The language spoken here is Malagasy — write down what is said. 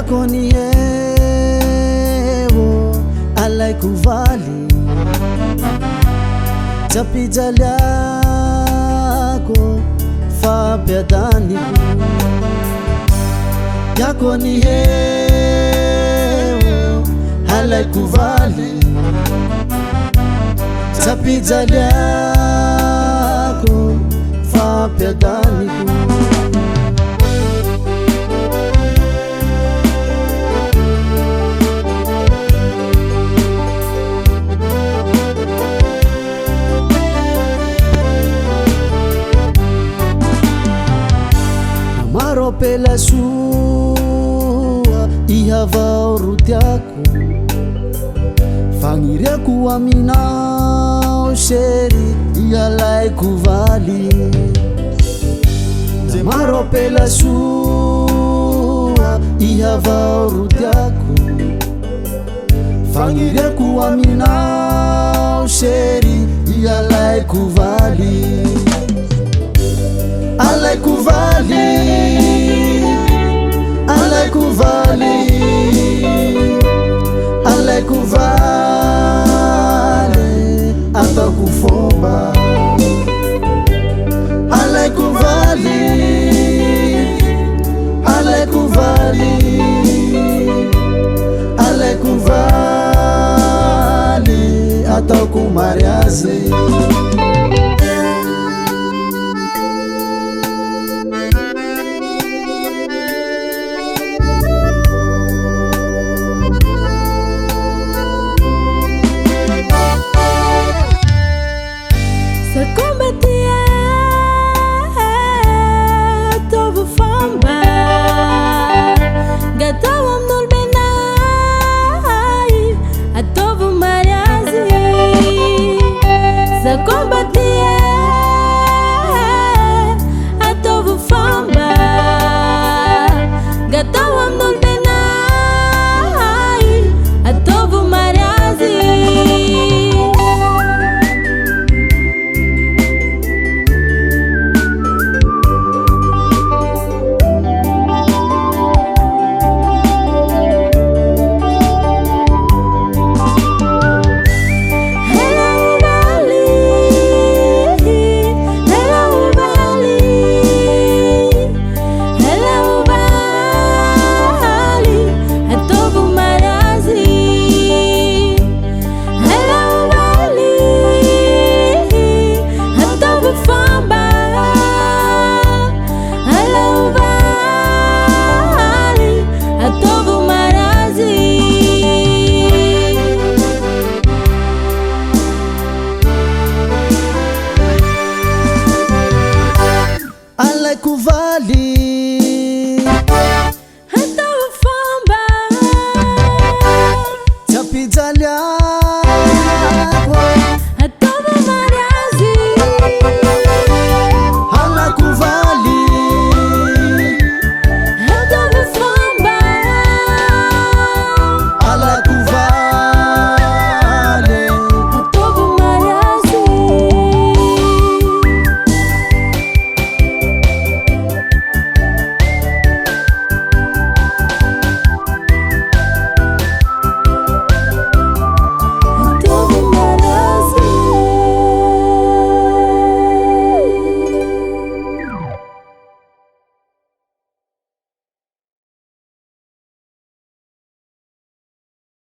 yako ni ewo alai kuvali tapija lako fabiadani yako ni ewo alai kuvali tapija lako fabiadani Maro pela sua ihava urutiaku Fangiriaku aminao sheri ialai kuvali Maro pela sua ihava urutiaku Fangiriaku aminao sheri ialai kuvali Alai kuvali Alai kuvali Alai kuvali atau kufomba Alai kuvali Alai kuvali Alai kuvali atau kumariazi